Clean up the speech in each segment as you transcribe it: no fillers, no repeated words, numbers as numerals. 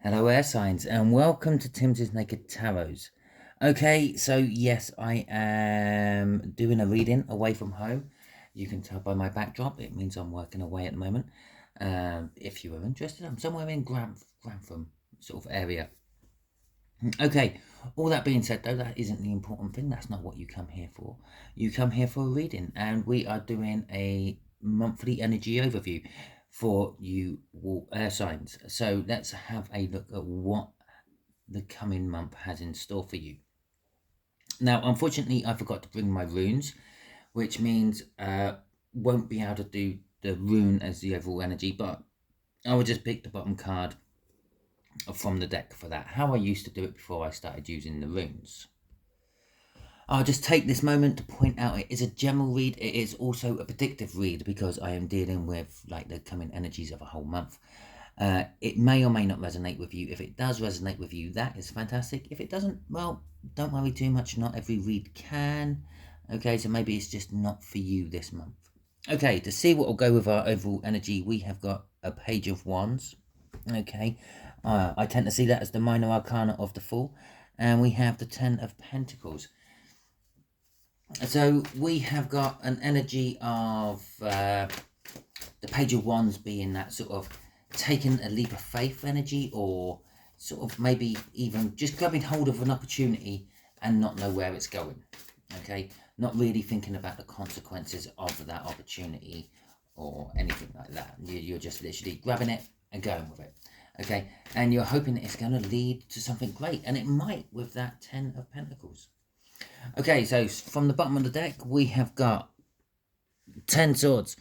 Hello air signs and welcome to Timsy Naked Tarots. Okay, so yes, I am doing a reading away from home. You can tell by my backdrop, it means I'm working away at the moment. If you are interested, I'm somewhere in Grantham sort of area. Okay, all that being said though, that isn't the important thing. That's not what you come here for. You come here for a reading, and we are doing a monthly energy overview for you air signs. So let's have a look at what the coming month has in store for you. Now, unfortunately, I forgot to bring my runes, which means won't be able to do the rune as the overall energy, but I will just pick the bottom card from the deck for that, how I used to do it before I started using the runes. I'll just take this moment to point out it is a general read. It is also a predictive read because I am dealing with like the coming energies of a whole month. It may or may not resonate with you. If it does resonate with you, that is fantastic. If it doesn't, well, don't worry too much. Not every read can. Okay, so maybe it's just not for you this month. Okay, to see what will go with our overall energy, we have got a Page of Wands. Okay, I tend to see that as the minor arcana of the Fool. And we have the Ten of Pentacles. So we have got an energy of the Page of Wands being that sort of taking a leap of faith energy, or sort of maybe even just grabbing hold of an opportunity and not know where it's going. Okay, not really thinking about the consequences of that opportunity or anything like that. You're just literally grabbing it and going with it. Okay, and you're hoping it's going to lead to something great, and it might with that Ten of Pentacles. Okay, so from the bottom of the deck, we have got 10 swords.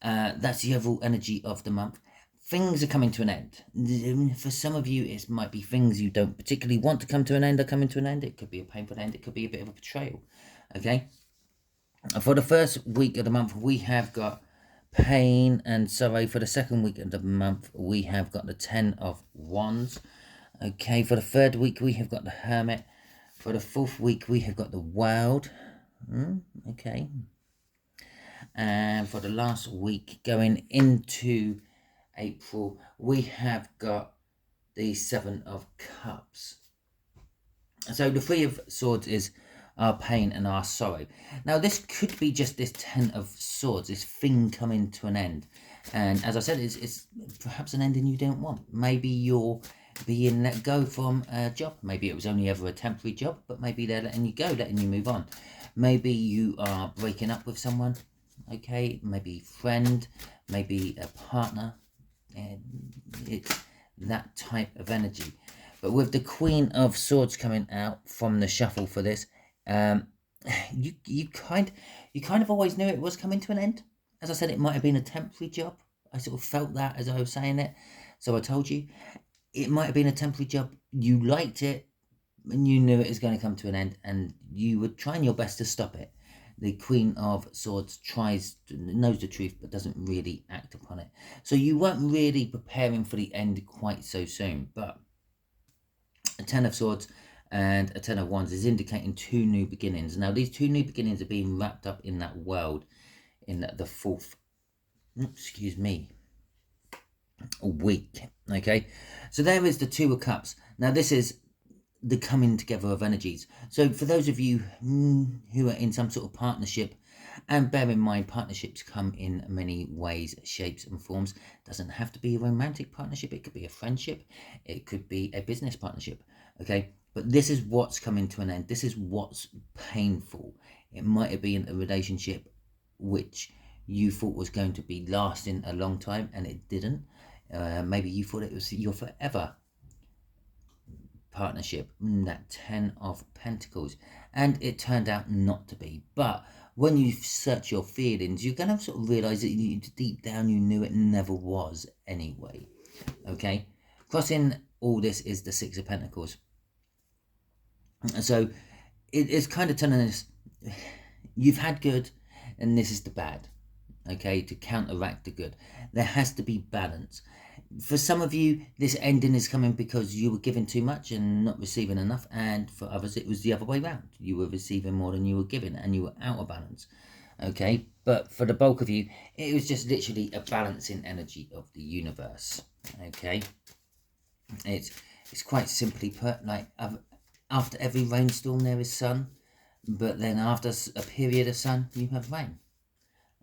That's the overall energy of the month. Things are coming to an end. For some of you, it might be things you don't particularly want to come to an end are coming to an end. It could be a painful end. It could be a bit of a betrayal. Okay? For the first week of the month, we have got pain and sorrow. For the second week of the month, we have got the Ten of Wands. Okay, for the third week, we have got the Hermit. For the fourth week, we have got the World. Okay. And for the last week, going into April, we have got the Seven of Cups. So the Three of Swords is our pain and our sorrow. Now, this could be just this Ten of Swords, this thing coming to an end. And as I said, it's perhaps an ending you don't want. Maybe you're being let go from a job. Maybe it was only ever a temporary job, but maybe they're letting you go, letting you move on. Maybe you are breaking up with someone. Okay, maybe friend, maybe a partner, and it's that type of energy. But with the Queen of Swords coming out from the shuffle for this, you kind of always knew it was coming to an end. As I said, it might have been a temporary job. I sort of felt that as I was saying it, so I told you it might have been a temporary job. You liked it, and you knew it was going to come to an end, and you were trying your best to stop it. The Queen of Swords knows the truth, but doesn't really act upon it. So you weren't really preparing for the end quite so soon. But a Ten of Swords and a Ten of Wands is indicating two new beginnings. Now, these two new beginnings are being wrapped up in that world, in the fourth, week. Okay, so there is the Two of Cups. Now, this is the coming together of energies. So for those of you who are in some sort of partnership, and bear in mind, partnerships come in many ways, shapes and forms. Doesn't have to be a romantic partnership. It could be a friendship. It could be a business partnership. Okay, but this is what's coming to an end. This is what's painful. It might have been a relationship which you thought was going to be lasting a long time, and it didn't. Maybe you thought it was your forever partnership, that Ten of Pentacles, and it turned out not to be. But when you search your feelings, you're going to sort of realize that deep down you knew it never was anyway. Okay, crossing all this is the Six of Pentacles. So it's kind of telling us you've had good and this is the bad. Okay, to counteract the good, there has to be balance. For some of you, this ending is coming because you were giving too much and not receiving enough, and for others it was the other way around. You were receiving more than you were giving and you were out of balance. Okay, but for the bulk of you, it was just literally a balancing energy of the universe. Okay, It's quite simply put, like after every rainstorm there is sun, but then after a period of sun you have rain.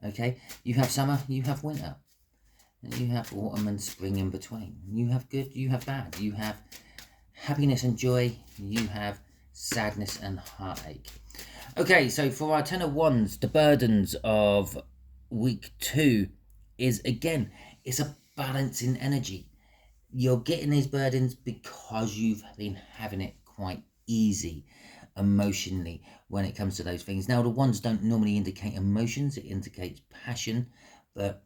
Okay, you have summer, you have winter, and you have autumn and spring in between. You have good, you have bad, you have happiness and joy, you have sadness and heartache. Okay, so for our Ten of Wands, the burdens of week 2 is, again, it's a balance in energy. You're getting these burdens because you've been having it quite easy emotionally when it comes to those things. Now, the wands don't normally indicate emotions, it indicates passion, but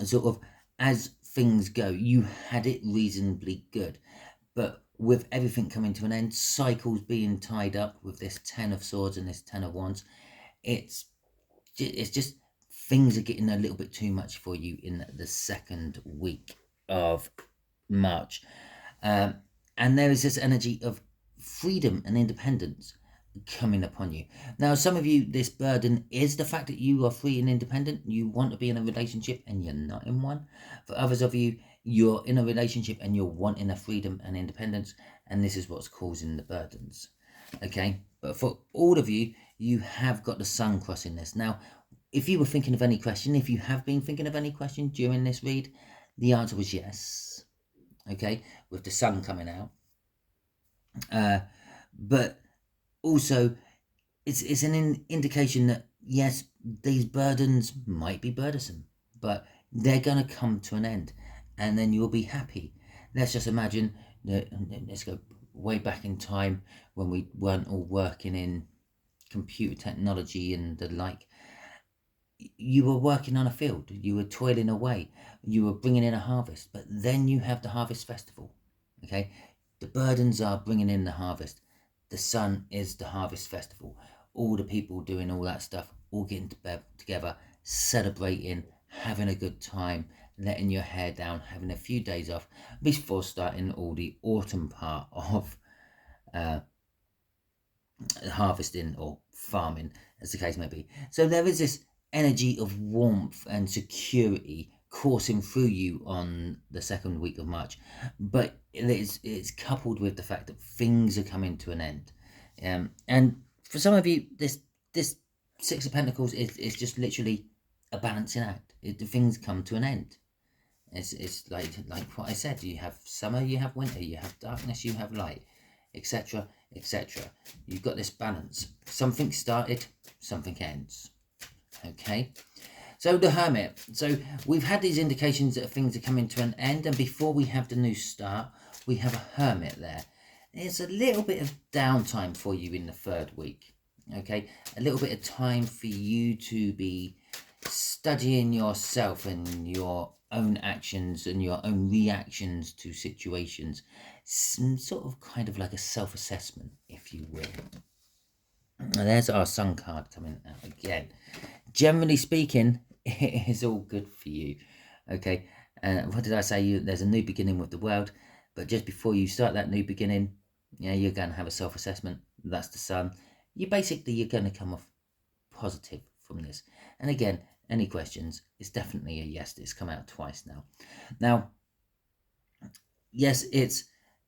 sort of as things go, you had it reasonably good. But with everything coming to an end, cycles being tied up with this 10 of swords and this 10 of wands, it's just things are getting a little bit too much for you in the second week of March. And there is this energy of freedom and independence coming upon you. Now, some of you, this burden is the fact that you are free and independent. You want to be in a relationship and you're not in one. For others of you, you're in a relationship and you're wanting a freedom and independence, and this is what's causing the burdens. Okay, but for all of you, you have got the sun crossing this. Now, if you were thinking of any question, if you have been thinking of any question during this read, the answer was yes. Okay, with the sun coming out. But also, it's an indication that, yes, these burdens might be burdensome, but they're going to come to an end, and then you'll be happy. Let's just imagine that, let's go way back in time when we weren't all working in computer technology and the like. You were working on a field, you were toiling away, you were bringing in a harvest, but then you have the harvest festival. Okay, the burdens are bringing in the harvest. The sun is the harvest festival. All the people doing all that stuff, all getting together, celebrating, having a good time, letting your hair down, having a few days off before starting all the autumn part of harvesting or farming, as the case may be. So there is this energy of warmth and security coursing through you on the second week of March, but it's coupled with the fact that things are coming to an end. And for some of you, this Six of Pentacles is just literally a balancing act. Things come to an end. It's like what I said. You have summer, you have winter, you have darkness, you have light, etc., etc. You've got this balance. Something started, something ends. Okay, so the Hermit. So we've had these indications that things are coming to an end, and before we have the new start, we have a Hermit there. It's a little bit of downtime for you in the third week. Okay, a little bit of time for you to be studying yourself and your own actions and your own reactions to situations. Some sort of kind of like a self-assessment, if you will. And there's our Sun card coming out again. Generally speaking, it is all good for you. Okay, what did I say? There's a new beginning with the world, but just before you start that new beginning, you're going to have a self-assessment. That's the Sun. You're going to come off positive from this. And again, any questions, it's definitely a yes. It's come out twice now. Now, yes, it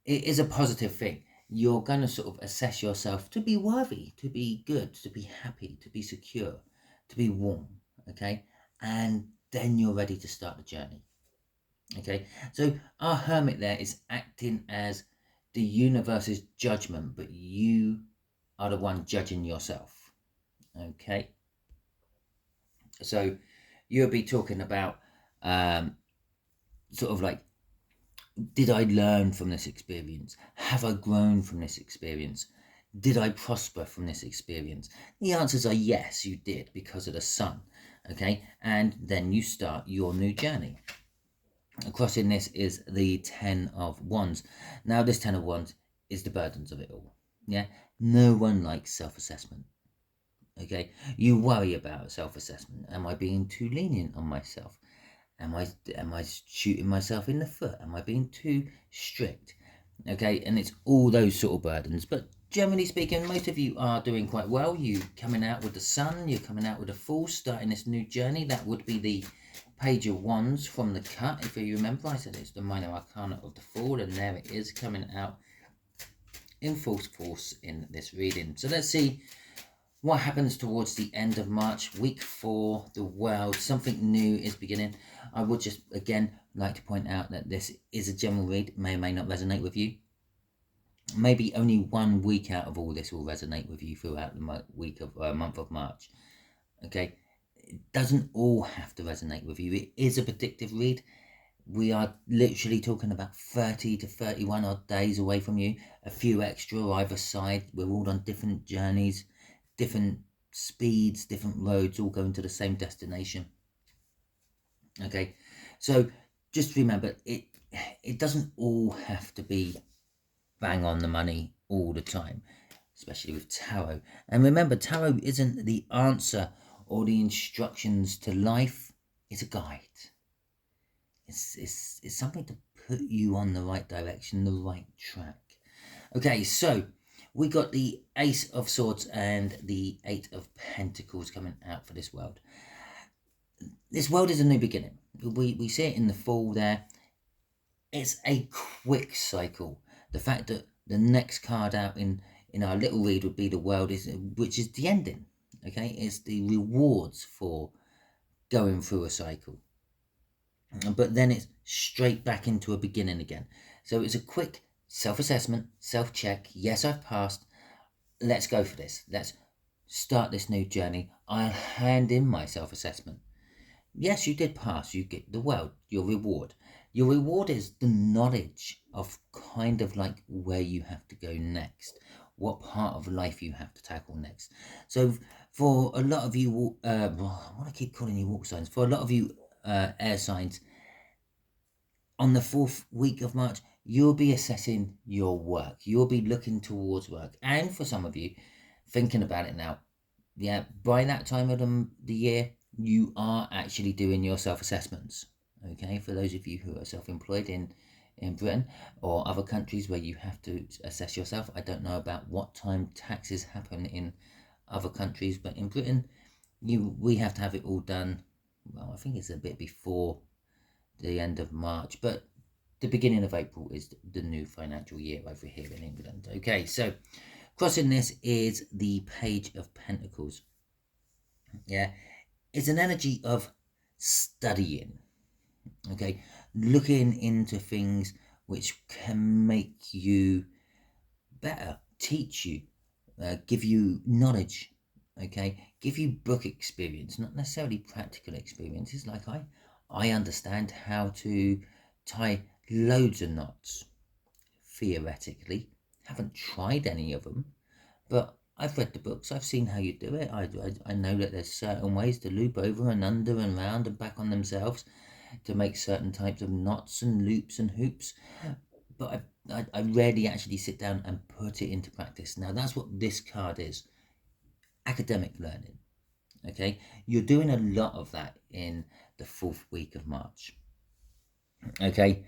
is a positive thing. You're going to sort of assess yourself to be worthy, to be good, to be happy, to be secure, to be warm, okay? And then you're ready to start the journey, okay? So our Hermit there is acting as the universe's judgment, but you are the one judging yourself, okay? So you'll be talking about sort of like, did I learn from this experience? Have I grown from this experience? Did I prosper from this experience? The answers are yes, you did, because of the Sun, okay? And then you start your new journey. Crossing this is the 10 of Wands. Now, this 10 of Wands is the burdens of it all, yeah? No one likes self-assessment, okay? You worry about self-assessment. Am I being too lenient on myself? Am I shooting myself in the foot? Am I being too strict? Okay, and it's all those sort of burdens. But generally speaking, most of you are doing quite well. You coming out with the Sun, you're coming out with a Fool, starting this new journey. That would be Page of Wands from the cut. If you remember, I said it's the minor arcana of the Fool, and there it is coming out in full force in this reading. So let's see what happens towards the end of March, week 4, the world. Something new is beginning. I would just, again, like to point out that this is a general read. It may or may not resonate with you. Maybe only 1 week out of all this will resonate with you throughout the month of March. Okay, it doesn't all have to resonate with you. It is a predictive read. We are literally talking about 30 to 31 odd days away from you, a few extra either side. We're all on different journeys, different speeds, different roads, all going to the same destination. Okay, so just remember, it doesn't all have to be bang on the money all the time, especially with tarot. And remember, tarot isn't the answer or the instructions to life. It's a guide. It's something to put you on the right direction, the right track. Okay, so we got the Ace of Swords and the Eight of Pentacles coming out for this world. This world is a new beginning. We see it in the Fool there. It's a quick cycle. The fact that the next card out in our little read would be the world, which is the ending. Okay, it's the rewards for going through a cycle. But then it's straight back into a beginning again. So it's a quick self-assessment, self-check. Yes, I've passed. Let's go for this. Let's start this new journey. I'll hand in my self-assessment. Yes, you did pass. You get the world, your reward. Your reward is the knowledge of kind of like where you have to go next, what part of life you have to tackle next. So for a lot of you, what I keep calling you walk signs, for a lot of you air signs, on the 4th week of March, you'll be assessing your work. You'll be looking towards work. And for some of you, thinking about it now, yeah, by that time of the year, you are actually doing your self-assessments. Okay, for those of you who are self-employed in Britain or other countries where you have to assess yourself, I don't know about what time taxes happen in other countries, but in Britain, we have to have it all done. Well, I think it's a bit before the end of March, but the beginning of April is the new financial year over here in England. Okay, so crossing this is the Page of Pentacles. Yeah, it's an energy of studying. Okay, looking into things which can make you better, teach you, give you knowledge. Okay, give you book experience, not necessarily practical experiences. Like I understand how to tie loads of knots, theoretically. Haven't tried any of them, but I've read the books. I've seen how you do it. I know that there's certain ways to loop over and under and round and back on themselves to make certain types of knots and loops and hoops. But I rarely actually sit down and put it into practice. Now that's what this card is. Academic learning. Okay, you're doing a lot of that in the 4th week of March. Okay,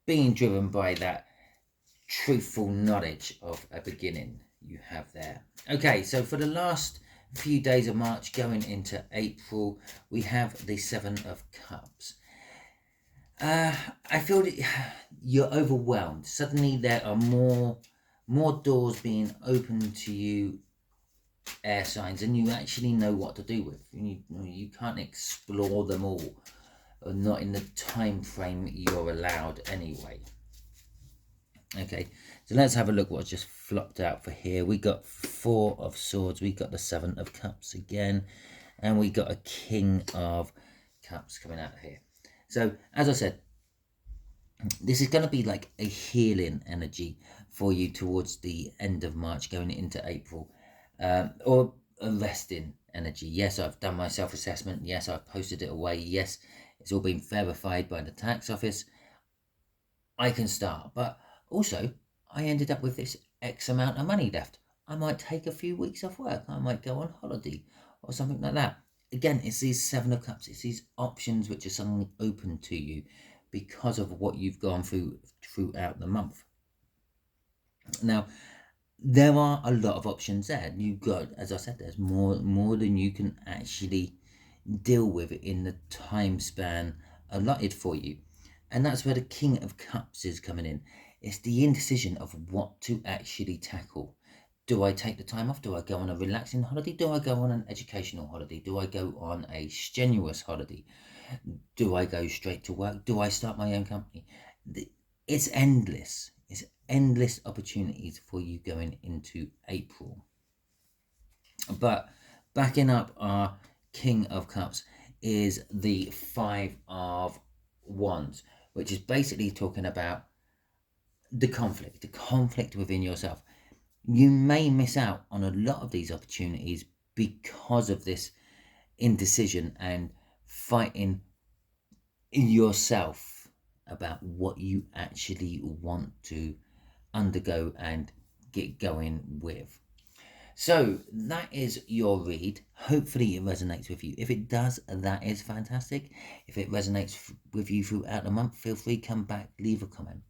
being driven by that truthful knowledge of a beginning you have there. Okay, so for the last few days of March going into April, we have the 7 of Cups. I feel that you're overwhelmed. Suddenly there are more doors being opened to you, air signs, and you actually know what to do with. You can't explore them all, or not in the time frame you're allowed anyway. Okay, so let's have a look what's just flopped out for here. We got 4 of Swords, we got the 7 of Cups again, and we got a King of Cups coming out here. So as I said, this is going to be like a healing energy for you towards the end of March going into April, or a resting energy. Yes, I've done my self-assessment. Yes, I've posted it away. Yes, it's all been verified by the tax office. I can start, but also I ended up with this X amount of money left. I might take a few weeks off work. I might go on holiday or something like that. Again, it's these 7 of Cups. It's these options which are suddenly open to you because of what you've gone through throughout the month. Now, there are a lot of options there. You've got, as I said, there's more than you can actually deal with in the time span allotted for you. And that's where the King of Cups is coming in. It's the indecision of what to actually tackle. Do I take the time off? Do I go on a relaxing holiday? Do I go on an educational holiday? Do I go on a strenuous holiday? Do I go straight to work? Do I start my own company? It's endless. It's endless opportunities for you going into April. But backing up our King of Cups is the Five of Wands, which is basically talking about the conflict within yourself. You may miss out on a lot of these opportunities because of this indecision and fighting yourself about what you actually want to undergo and get going with. So that is your read. Hopefully it resonates with you. If it does, that is fantastic. If it resonates with you throughout the month, feel free, come back, leave a comment.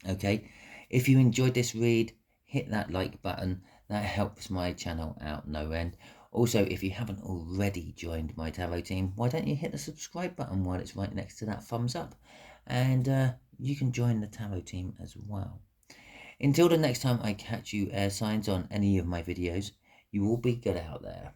Okay, if you enjoyed this read, hit that like button. That helps my channel out no end. Also, if you haven't already joined my tarot team, why don't you hit the subscribe button while it's right next to that thumbs up, and you can join the tarot team as well. Until the next time I catch you, air signs, on any of my videos, you will be good out there.